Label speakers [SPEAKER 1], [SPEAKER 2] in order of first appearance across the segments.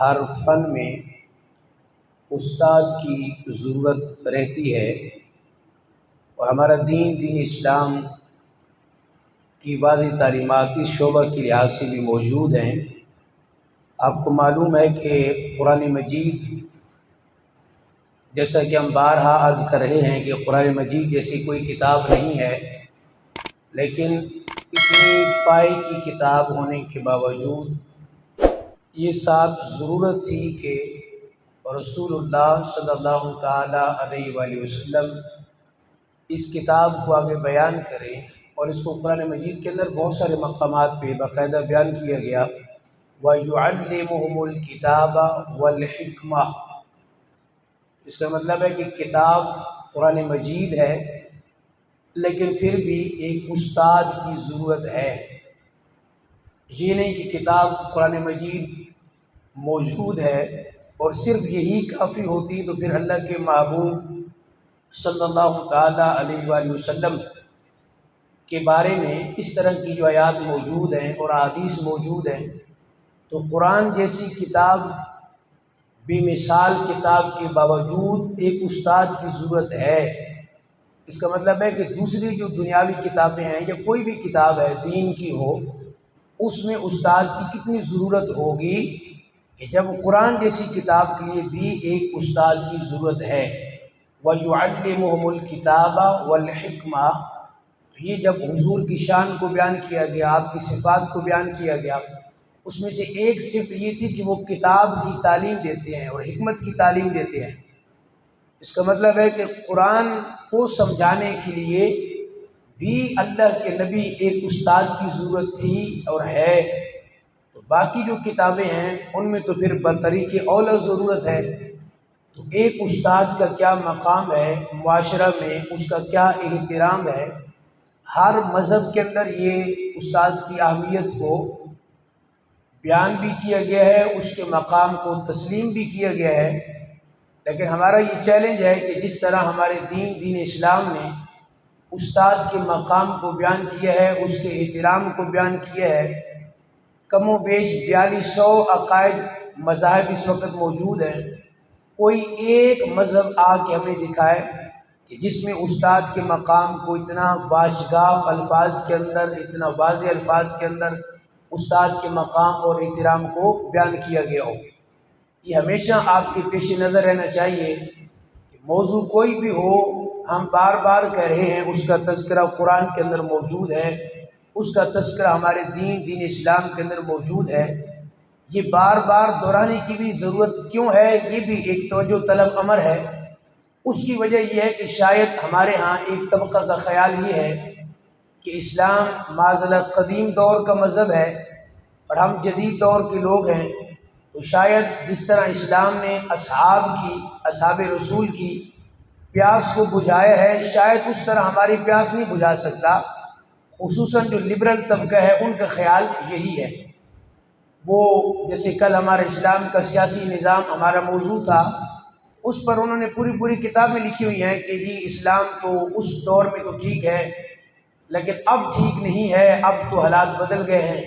[SPEAKER 1] ہر فن میں استاد کی ضرورت رہتی ہے، اور ہمارا دین اسلام کی واضح تعلیمات اس شعبہ کے لحاظ سے بھی موجود ہیں۔ آپ کو معلوم ہے کہ قرآن مجید، جیسا کہ ہم بارہا عرض کر رہے ہیں کہ قرآن مجید جیسی کوئی کتاب نہیں ہے، لیکن اتنی پائی کی کتاب ہونے کے باوجود یہ صاف ضرورت تھی کہ رسول اللہ صلی اللہ تعالیٰ علیہ وآلہ وسلم اس کتاب کو آگے بیان کریں، اور اس کو قرآن مجید کے اندر بہت سارے مقامات پہ باقاعدہ بیان کیا گیا۔ وَيُعَلِّمُهُمُ الْكِتَابَ وَالْحِكْمَةَ، اس کا مطلب ہے کہ کتاب قرآن مجید ہے، لیکن پھر بھی ایک استاد کی ضرورت ہے۔ یہ نہیں کہ کتاب قرآن مجید موجود ہے اور صرف یہی کافی ہوتی تو پھر اللہ کے محبوب صلی اللہ تعالیٰ علیہ وآلہ وسلم کے بارے میں اس طرح کی جو آیات موجود ہیں اور احادیث موجود ہیں، تو قرآن جیسی کتاب بے مثال کتاب کے باوجود ایک استاد کی ضرورت ہے۔ اس کا مطلب ہے کہ دوسری جو دنیاوی کتابیں ہیں یا کوئی بھی کتاب ہے دین کی ہو، اس میں استاد کی کتنی ضرورت ہوگی کہ جب قرآن جیسی کتاب کے لیے بھی ایک استاد کی ضرورت ہے۔ وَيُعَلِّمُهُمُ الْكِتَابَ وَالْحِكْمَةَ، یہ جب حضور کی شان کو بیان کیا گیا، آپ کی صفات کو بیان کیا گیا، اس میں سے ایک صفت یہ تھی کہ وہ کتاب کی تعلیم دیتے ہیں اور حکمت کی تعلیم دیتے ہیں۔ اس کا مطلب ہے کہ قرآن کو سمجھانے کے لیے بھی اللہ کے نبی ایک استاد کی ضرورت تھی اور ہے۔ تو باقی جو کتابیں ہیں ان میں تو پھر بطریق اولا ضرورت ہے۔ تو ایک استاد کا کیا مقام ہے معاشرہ میں، اس کا کیا احترام ہے، ہر مذہب کے اندر یہ استاد کی اہمیت کو بیان بھی کیا گیا ہے، اس کے مقام کو تسلیم بھی کیا گیا ہے۔ لیکن ہمارا یہ چیلنج ہے کہ جس طرح ہمارے دین اسلام نے استاد کے مقام کو بیان کیا ہے، اس کے احترام کو بیان کیا ہے، کم و بیش 4200 عقائد مذاہب اس وقت موجود ہیں، کوئی ایک مذہب آ کے ہمیں دکھائے کہ جس میں استاد کے مقام کو اتنا باشگاف الفاظ کے اندر، اتنا واضح الفاظ کے اندر استاد کے مقام اور احترام کو بیان کیا گیا ہو۔ یہ ہمیشہ آپ کے پیش نظر رہنا چاہیے کہ موضوع کوئی بھی ہو، ہم بار بار کہہ رہے ہیں اس کا تذکرہ قرآن کے اندر موجود ہے، اس کا تذکرہ ہمارے دین اسلام کے اندر موجود ہے۔ یہ بار بار دہرانے کی بھی ضرورت کیوں ہے؟ یہ بھی ایک توجہ طلب امر ہے۔ اس کی وجہ یہ ہے کہ شاید ہمارے ہاں ایک طبقہ کا خیال یہ ہے کہ اسلام معاذاللہ قدیم دور کا مذہب ہے اور ہم جدید دور کے لوگ ہیں، تو شاید جس طرح اسلام نے اصحاب رسول کی پیاس کو بجھایا ہے، شاید اس طرح ہماری پیاس نہیں بجھا سکتا۔ خصوصاً جو لبرل طبقہ ہے ان کا خیال یہی ہے۔ وہ جیسے کل ہمارا اسلام کا سیاسی نظام ہمارا موضوع تھا، اس پر انہوں نے پوری کتابیں لکھی ہوئی ہیں کہ جی اسلام تو اس دور میں تو ٹھیک ہے لیکن اب ٹھیک نہیں ہے، اب تو حالات بدل گئے ہیں۔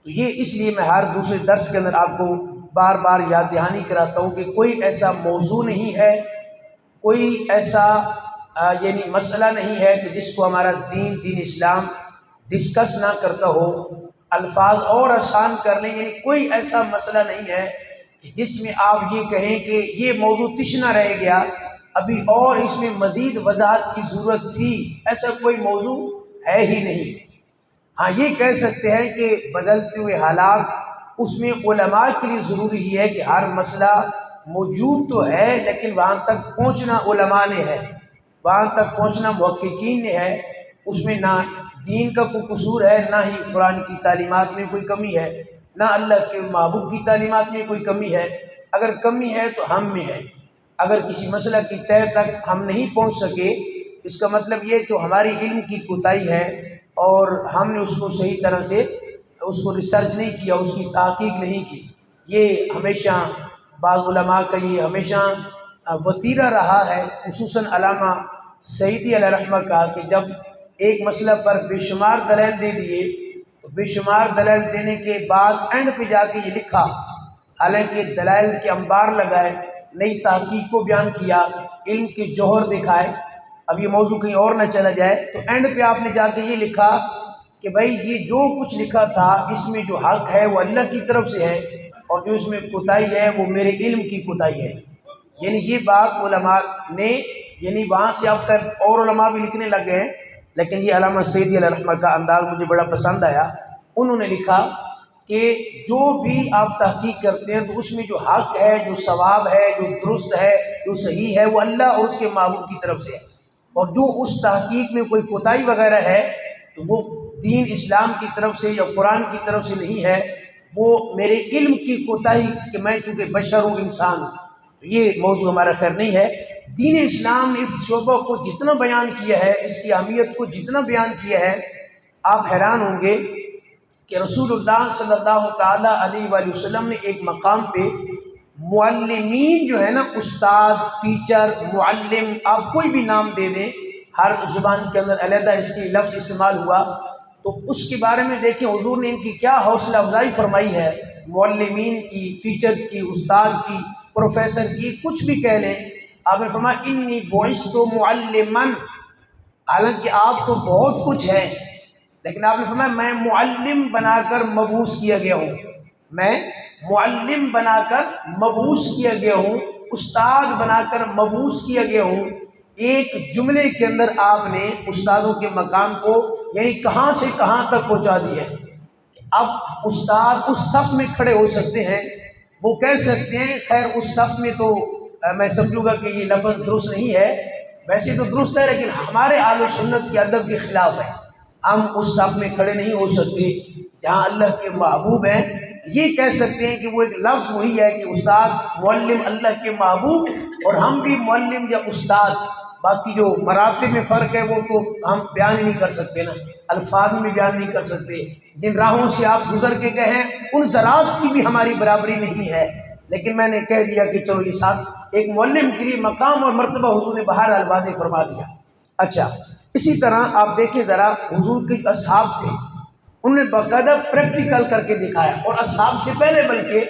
[SPEAKER 1] تو یہ اس لیے میں ہر دوسرے درس کے اندر آپ کو بار بار یاد دہانی کراتا ہوں کہ کوئی ایسا موضوع نہیں ہے، کوئی ایسا یعنی مسئلہ نہیں ہے کہ جس کو ہمارا دین اسلام ڈسکس نہ کرتا ہو، الفاظ اور آسان کر لیں، یعنی کوئی ایسا مسئلہ نہیں ہے کہ جس میں آپ یہ کہیں کہ یہ موضوع تشنا رہ گیا، ابھی اور اس میں مزید وضاحت کی ضرورت تھی، ایسا کوئی موضوع ہے ہی نہیں۔ ہاں یہ کہہ سکتے ہیں کہ بدلتے ہوئے حالات، اس میں علماء کے لیے ضروری یہ ہے کہ ہر مسئلہ موجود تو ہے لیکن وہاں تک پہنچنا علماء نے ہے، وہاں تک پہنچنا محققین نے ہے۔ اس میں نہ دین کا کوئی قصور ہے، نہ ہی قرآن کی تعلیمات میں کوئی کمی ہے، نہ اللہ کے محبوب کی تعلیمات میں کوئی کمی ہے۔ اگر کمی ہے تو ہم میں ہے۔ اگر کسی مسئلہ کی تہہ تک ہم نہیں پہنچ سکے، اس کا مطلب یہ کہ ہماری علم کی کوتاہی ہے اور ہم نے اس کو صحیح طرح سے اس کو ریسرچ نہیں کیا، اس کی تحقیق نہیں کی۔ یہ ہمیشہ بعض علماء کا یہ ہمیشہ وتیرہ رہا ہے، خصوصاً علامہ سعیدی علیہ رحمہ کا، کہ جب ایک مسئلہ پر بے شمار دلائل دے دیے تو بے شمار دلائل دینے کے بعد اینڈ پہ جا کے یہ لکھا حالانکہ دلائل کے انبار لگائے، نئی تحقیق کو بیان کیا، علم کے جوہر دکھائے۔ اب یہ موضوع کہیں اور نہ چلا جائے تو اینڈ پہ آپ نے جا کے یہ لکھا کہ بھائی یہ جو کچھ لکھا تھا اس میں جو حق ہے وہ اللہ کی طرف سے ہے، اور جو اس میں کوتاہی ہے وہ میرے علم کی کوتاہی ہے۔ یعنی یہ بات علماء نے، یعنی وہاں سے اب خیر اور علماء بھی لکھنے لگ گئے ہیں، لیکن یہ علامہ سعدی علیہ رحمہ کا انداز مجھے بڑا پسند آیا۔ انہوں نے لکھا کہ جو بھی آپ تحقیق کرتے ہیں تو اس میں جو حق ہے، جو ثواب ہے، جو درست ہے، جو صحیح ہے، وہ اللہ اور اس کے محبوب کی طرف سے ہے، اور جو اس تحقیق میں کوئی کوتاہی وغیرہ ہے تو وہ دین اسلام کی طرف سے یا قرآن کی طرف سے نہیں ہے، وہ میرے علم کی کوتاہی کہ میں چونکہ بشر ہوں، انسان ہوں۔ یہ موضوع ہمارا خیر نہیں ہے۔ دین اسلام نے اس شعبہ کو جتنا بیان کیا ہے، اس کی اہمیت کو جتنا بیان کیا ہے، آپ حیران ہوں گے کہ رسول اللہ صلی اللہ تعالیٰ علیہ وآلہ وسلم نے ایک مقام پہ معلمین جو ہے نا، استاد، ٹیچر، معلم، آپ کوئی بھی نام دے دیں، ہر زبان کے اندر علیحدہ اس کی لفظ استعمال ہوا، تو اس کے بارے میں دیکھیں حضور نے ان کی کیا حوصلہ افزائی فرمائی ہے، معلمین کی، ٹیچرز کی، استاد کی، پروفیسر کی، کچھ بھی کہہ لیں۔ آپ نے فرمایا انی بعثت معلما، حالانکہ آپ تو بہت کچھ ہیں، لیکن آپ نے فرمایا میں معلم بنا کر مبعوث کیا گیا ہوں، میں معلم بنا کر مبعوث کیا گیا ہوں، استاد بنا کر مبعوث کیا گیا ہوں۔ ایک جملے کے اندر آپ نے استادوں کے مقام کو یعنی کہاں سے کہاں تک پہنچا دیا ہے۔ اب استاد اس صف میں کھڑے ہو سکتے ہیں، وہ کہہ سکتے ہیں، خیر اس صف میں تو میں سمجھوں گا کہ یہ لفظ درست نہیں ہے، ویسے تو درست ہے لیکن ہمارے اہل سنت کے ادب کے خلاف ہے، ہم اس صف میں کھڑے نہیں ہو سکتے جہاں اللہ کے محبوب ہیں۔ یہ کہہ سکتے ہیں کہ وہ ایک لفظ وہی ہے کہ استاد، معلم اللہ کے محبوب، اور ہم بھی معلم یا استاد، باقی جو مراتب میں فرق ہے وہ تو ہم بیان ہی نہیں کر سکتے نا، الفاظ میں بیان نہیں کر سکتے۔ جن راہوں سے آپ گزر کے گئے ہیں ان ذرات کی بھی ہماری برابری نہیں ہے، لیکن میں نے کہہ دیا کہ چلو یہ ساتھ ایک معلم کے لیے مقام اور مرتبہ حضور نے بہرحال واضح فرما دیا۔ اچھا، اسی طرح آپ دیکھیں ذرا، حضور کے جو اصحاب تھے انہوں نے باقاعدہ پریکٹیکل کر کے دکھایا، اور اصحاب سے پہلے بلکہ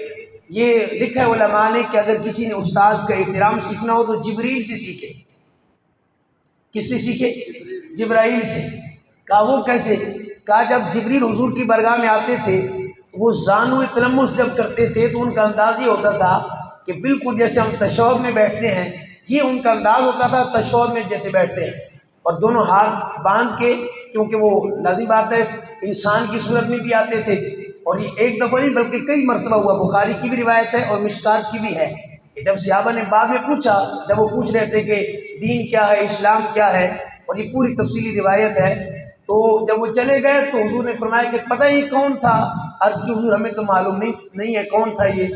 [SPEAKER 1] یہ لکھا ہے علماء نے کہ اگر کسی نے استاد کا احترام سیکھنا ہو تو جبریل سے سیکھے۔ کس سے سیکھے؟ جبرائیل سے۔ کہا وہ کیسے؟ کہا جب جبریل حضور کی بارگاہ میں آتے تھے وہ زانو تلمس جب کرتے تھے تو ان کا انداز یہ ہوتا تھا کہ بالکل جیسے ہم تشہد میں بیٹھتے ہیں، یہ ان کا انداز ہوتا تھا تشہد میں جیسے بیٹھتے ہیں، اور دونوں ہاتھ باندھ کے، کیونکہ وہ لازم بات ہے انسان کی صورت میں بھی آتے تھے، اور یہ ایک دفعہ نہیں بلکہ کئی مرتبہ ہوا، بخاری کی بھی روایت ہے اور مشکات کی بھی ہے کہ جب صحابہ نے بعد میں پوچھا، جب وہ پوچھ رہے تھے کہ دین کیا ہے، اسلام کیا ہے، اور یہ پوری تفصیلی روایت ہے، تو جب وہ چلے گئے تو حضور نے فرمایا کہ پتہ ہی کون تھا؟ عرض کی حضور ہمیں تو معلوم نہیں ہے کون تھا یہ،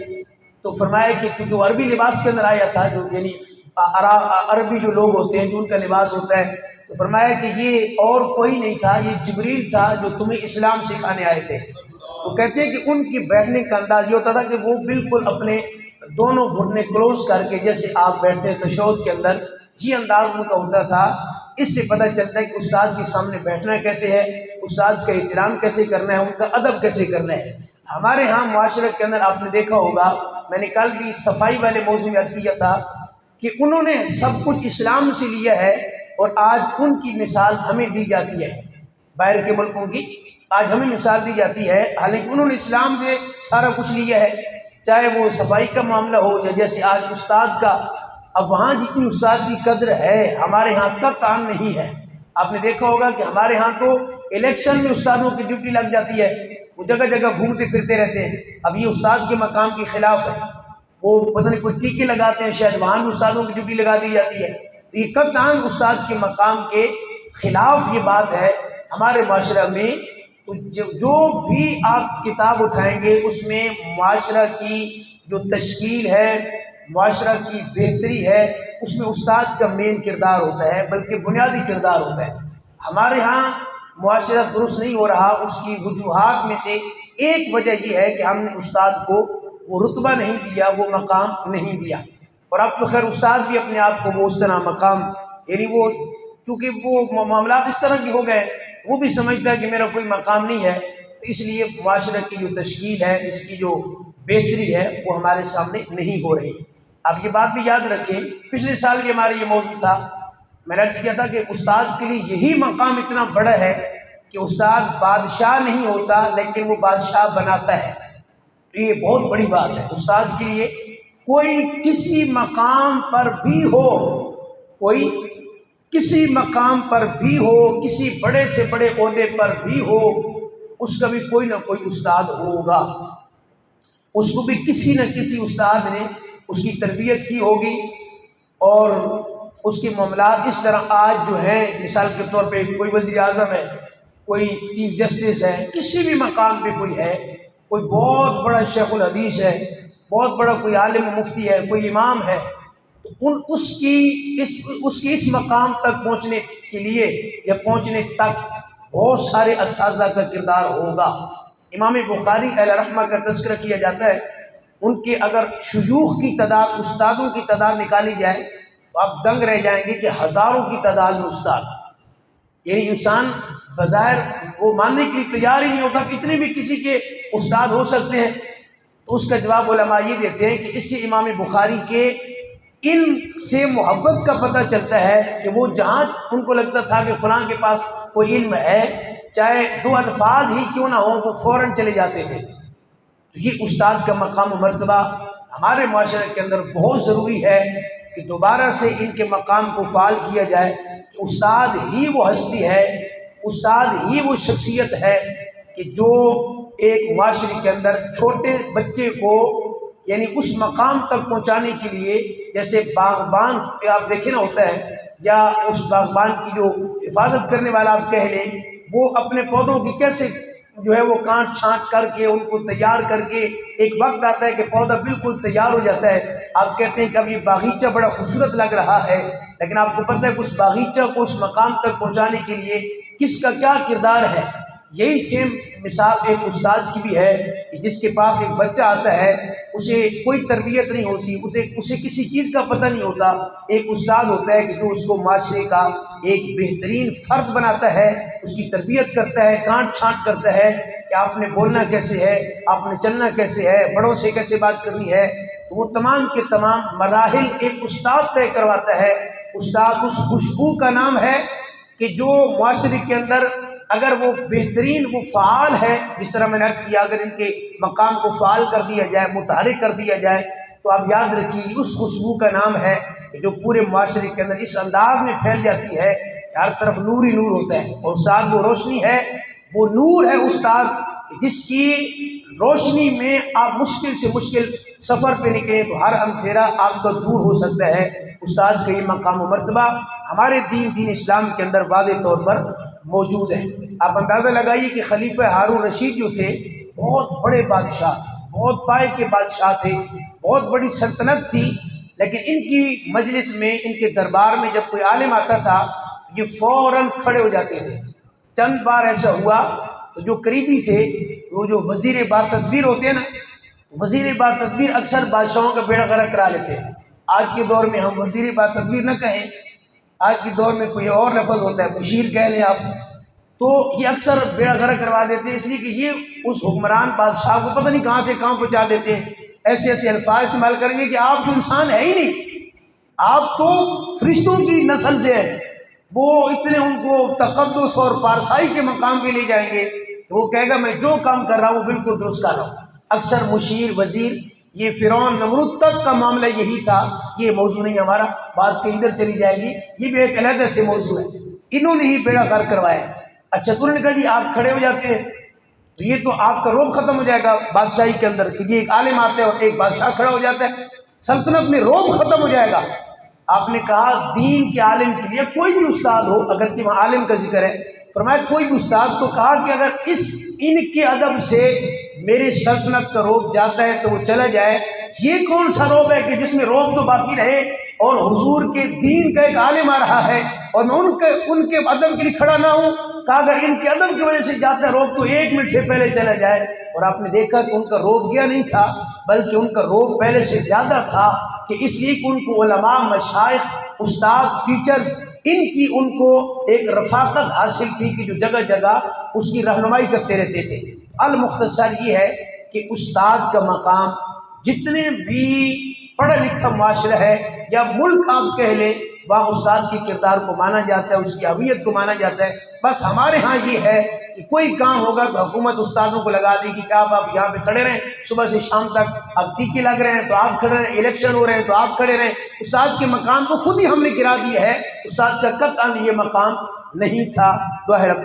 [SPEAKER 1] تو فرمایا کہ کیونکہ وہ عربی لباس کے اندر آیا تھا، جو یعنی عربی جو لوگ ہوتے ہیں جو ان کا لباس ہوتا ہے، تو فرمایا کہ یہ اور کوئی نہیں تھا، یہ جبریل تھا جو تمہیں اسلام سکھانے آئے تھے۔ تو کہتے ہیں کہ ان کی بیٹھنے کا انداز یہ ہوتا تھا کہ وہ بالکل اپنے دونوں گھٹنے کلوز کر کے جیسے آپ بیٹھتے ہیں تشہد کے اندر، یہ انداز ان کا ہوتا تھا۔ اس سے پتہ چلتا ہے کہ استاد کے سامنے بیٹھنا کیسے ہے، استاد کا احترام کیسے کرنا ہے، ان کا ادب کیسے کرنا ہے۔ ہمارے ہاں معاشرت کے اندر آپ نے دیکھا ہوگا، میں نے کل بھی صفائی والے موضوع میں عرض کیا تھا کہ انہوں نے سب کچھ اسلام سے لیا ہے، اور آج ان کی مثال ہمیں دی جاتی ہے، باہر کے ملکوں کی آج ہمیں مثال دی جاتی ہے، حالانکہ انہوں نے اسلام سے سارا کچھ لیا ہے، چاہے وہ صفائی کا معاملہ ہو یا جیسے آج استاد کا۔ اب وہاں جتنی استاد کی قدر ہے ہمارے ہاں قطعاً نہیں ہے۔ آپ نے دیکھا ہوگا کہ ہمارے ہاں تو الیکشن میں استادوں کی ڈیوٹی لگ جاتی ہے، وہ جگہ جگہ گھومتے پھرتے رہتے ہیں، اب یہ استاد کے مقام کے خلاف ہے، وہ پتہ نہیں کوئی ٹیکے لگاتے ہیں، شاید وہاں بھی استادوں کی ڈیوٹی لگا دی جاتی ہے، تو یہ قطعاً استاد کے مقام کے خلاف یہ بات ہے ہمارے معاشرہ میں۔ تو جو بھی آپ کتاب اٹھائیں گے اس میں معاشرہ کی جو تشکیل ہے، معاشرہ کی بہتری ہے، اس میں استاد کا مین کردار ہوتا ہے، بلکہ بنیادی کردار ہوتا ہے۔ ہمارے ہاں معاشرہ درست نہیں ہو رہا، اس کی وجوہات میں سے ایک وجہ یہ ہے کہ ہم نے استاد کو وہ رتبہ نہیں دیا، وہ مقام نہیں دیا، اور اب تو خیر استاد بھی اپنے آپ کو وہ اس طرح مقام، یعنی وہ چونکہ وہ معاملات اس طرح کے ہو گئے، وہ بھی سمجھتا ہے کہ میرا کوئی مقام نہیں ہے، تو اس لیے معاشرہ کی جو تشکیل ہے، اس کی جو بہتری ہے وہ ہمارے سامنے نہیں ہو رہی۔ آپ یہ بات بھی یاد رکھیں، پچھلے سال بھی ہمارا یہ موضوع تھا، میں نے عرض کیا تھا کہ استاد کے لیے یہی مقام اتنا بڑا ہے کہ استاد بادشاہ نہیں ہوتا لیکن وہ بادشاہ بناتا ہے۔ تو یہ بہت بڑی بات ہے استاد کے لیے۔ کوئی کسی مقام پر بھی ہو، کوئی کسی مقام پر بھی ہو، کسی بڑے سے بڑے عہدے پر بھی ہو، اس کا بھی کوئی نہ کوئی استاد ہوگا، اس کو بھی کسی نہ کسی استاد نے اس کی تربیت کی ہوگی، اور اس کے معاملات اس طرح آج جو ہیں، مثال کے طور پہ کوئی وزیر اعظم ہے، کوئی چیف جسٹس ہے، کسی بھی مقام پہ کوئی ہے، کوئی بہت بڑا شیخ الحدیث ہے، بہت بڑا کوئی عالم مفتی ہے، کوئی امام ہے، تو اس کی اس مقام تک پہنچنے کے لیے یا پہنچنے تک بہت سارے اساتذہ کا کردار ہوگا۔ امام بخاری علیہ رحمہ کا تذکرہ کیا جاتا ہے، ان کے اگر شیوخ کی تعداد، استادوں کی تعداد نکالی جائے تو آپ دنگ رہ جائیں گے کہ ہزاروں کی تعداد میں استاد، یعنی انسان بظاہر وہ ماننے کے لیے تیار ہی نہیں ہوتا کہ اتنے بھی کسی کے استاد ہو سکتے ہیں۔ تو اس کا جواب علماء یہ دیتے ہیں کہ اس سے امام بخاری کے ان سے محبت کا پتہ چلتا ہے کہ وہ جہاں ان کو لگتا تھا کہ فلاں کے پاس کوئی علم ہے، چاہے 2 الفاظ ہی کیوں نہ ہو، وہ فوراً چلے جاتے تھے۔ تو یہ استاد کا مقام و مرتبہ ہمارے معاشرے کے اندر بہت ضروری ہے کہ دوبارہ سے ان کے مقام کو فعال کیا جائے کہ استاد ہی وہ ہستی ہے، استاد ہی وہ شخصیت ہے کہ جو ایک معاشرے کے اندر چھوٹے بچے کو یعنی اس مقام تک پہنچانے کے لیے، جیسے باغبان آپ دیکھیں نا ہوتا ہے، یا اس باغبان کی جو حفاظت کرنے والا آپ کہہ لیں، وہ اپنے پودوں کی کیسے جو ہے وہ کاٹ چھانٹ کر کے ان کو تیار کر کے ایک وقت آتا ہے کہ پودا بالکل تیار ہو جاتا ہے، آپ کہتے ہیں کہ اب یہ باغیچہ بڑا خوبصورت لگ رہا ہے، لیکن آپ کو پتہ ہے کہ اس باغیچہ کو اس مقام تک پہنچانے کے لیے کس کا کیا کردار ہے۔ یہی سیم مثال ایک استاد کی بھی ہے کہ جس کے پاس ایک بچہ آتا ہے، اسے کوئی تربیت نہیں ہوتی، اسے کسی چیز کا پتہ نہیں ہوتا، ایک استاد ہوتا ہے کہ جو اس کو معاشرے کا ایک بہترین فرد بناتا ہے، اس کی تربیت کرتا ہے، کانٹ چھانٹ کرتا ہے کہ آپ نے بولنا کیسے ہے، آپ نے چلنا کیسے ہے، بڑوں سے کیسے بات کرنی ہے۔ تو وہ تمام کے تمام مراحل ایک استاد طے کرواتا ہے۔ استاد اس خوشبو کا نام ہے کہ جو معاشرے کے اندر اگر وہ بہترین وہ فعال ہے، جس طرح میں نے عرض کیا، اگر ان کے مقام کو فعال کر دیا جائے، متحرک کر دیا جائے، تو آپ یاد رکھیے اس خوشبو کا نام ہے کہ جو پورے معاشرے کے اندر اس انداز میں پھیل جاتی ہے کہ ہر طرف نور ہی نور ہوتا ہے۔ اور استاد وہ روشنی ہے، وہ نور ہے استاد، جس کی روشنی میں آپ مشکل سے مشکل سفر پہ نکلیں تو ہر اندھیرا آپ کا دور ہو سکتا ہے۔ استاد کا یہ مقام و مرتبہ ہمارے دین اسلام کے اندر واضح طور پر موجود ہے۔ آپ اندازہ لگائیے کہ خلیفہ ہارون رشید جو تھے بہت بڑے بادشاہ تھے، بہت پائے کے بادشاہ تھے، بہت بڑی سلطنت تھی، لیکن ان کی مجلس میں، ان کے دربار میں جب کوئی عالم آتا تھا یہ فوراً کھڑے ہو جاتے تھے۔ چند بار ایسا ہوا تو جو قریبی تھے، وہ جو وزیر با تدبیر ہوتے ہیں نا، وزیر با تدبیر اکثر بادشاہوں کا بیڑا غرق کرا لیتے ہیں۔ آج کے دور میں ہم وزیر با تدبیر نہ کہیں، آج کے دور میں کوئی اور لفظ ہوتا ہے، مشیر کہہ لیں آپ، تو یہ اکثر بیڑا غرق کروا دیتے ہیں، اس لیے کہ یہ اس حکمران بادشاہ کو پتہ نہیں کہاں سے کہاں پہنچا دیتے ہیں۔ ایسے ایسے الفاظ استعمال کریں گے کہ آپ تو انسان ہے ہی نہیں، آپ تو فرشتوں کی نسل سے ہیں۔ وہ اتنے ان کو تقدس اور پارسائی کے مقام پہ لے جائیں گے کہ وہ کہے گا میں جو کام کر رہا ہوں بالکل درست کر رہا ہوں۔ اکثر مشیر، وزیر، یہ فرعون نمرود تک کا معاملہ یہی تھا۔ یہ موضوع نہیں ہمارا، بات کہیں ادھر چلی جائے گی، یہ بھی ایک علیحدہ سے موضوع ہے۔ انہوں نے ہی بیڑا غرق کروایا۔ اچھا، تو انہوں نے کہا جی آپ کھڑے ہو جاتے ہیں تو یہ تو آپ کا روب ختم ہو جائے گا بادشاہی کے اندر کہ جی ایک عالم آتے ہیں اور ایک بادشاہ کھڑا ہو جاتا ہے، سلطنت میں روب ختم ہو جائے گا۔ آپ نے کہا دین کے عالم کے لیے کوئی بھی استاد ہو، اگرچہ وہاں عالم کا ذکر ہے، فرمایا کوئی بھی استاد، تو کہا کہ اگر ان کے ادب سے میری سلطنت کا روب جاتا ہے تو وہ چلا جائے۔ یہ کون سا روب ہے کہ جس میں روب تو باقی رہے اور حضور کے دین کا ایک عالم آ رہا ہے اور میں ان کے ادب کے لیے کھڑا نہ ہوں؟ کہا اگر ان کے ادب کی وجہ سے جاتا ہے روب تو 1 منٹ سے پہلے چلا جائے۔ اور آپ نے دیکھا کہ ان کا روب گیا نہیں تھا، بلکہ ان کا روب پہلے سے زیادہ تھا، کہ اس لیے کہ ان کو علماء، مشائخ، استاد، ٹیچرز، ان کو ایک رفاقت حاصل تھی کہ جو جگہ جگہ اس کی رہنمائی کرتے رہتے تھے۔ المختصر یہ ہے کہ کہ استاد کا مقام جتنے بھی پڑھا لکھا معاشرہ ہے یا ملک آپ کہہ لیں، وہاں استاد کے کردار کو مانا جاتا ہے، اس کی اہمیت کو مانا جاتا ہے۔ بس ہمارے ہاں یہ ہے کہ کوئی کام ہوگا تو حکومت استادوں کو لگا دے گی کہ آپ یہاں پہ کھڑے رہیں، صبح سے شام تک اب ٹیکے لگ رہے ہیں تو آپ کھڑے رہیں، الیکشن ہو رہے ہیں تو آپ کھڑے رہیں۔ استاد کے مقام کو خود ہی ہم نے گرا دیا ہے۔ استاد کا قطعاً یہ مقام نہیں تھا۔ دعا ہے رب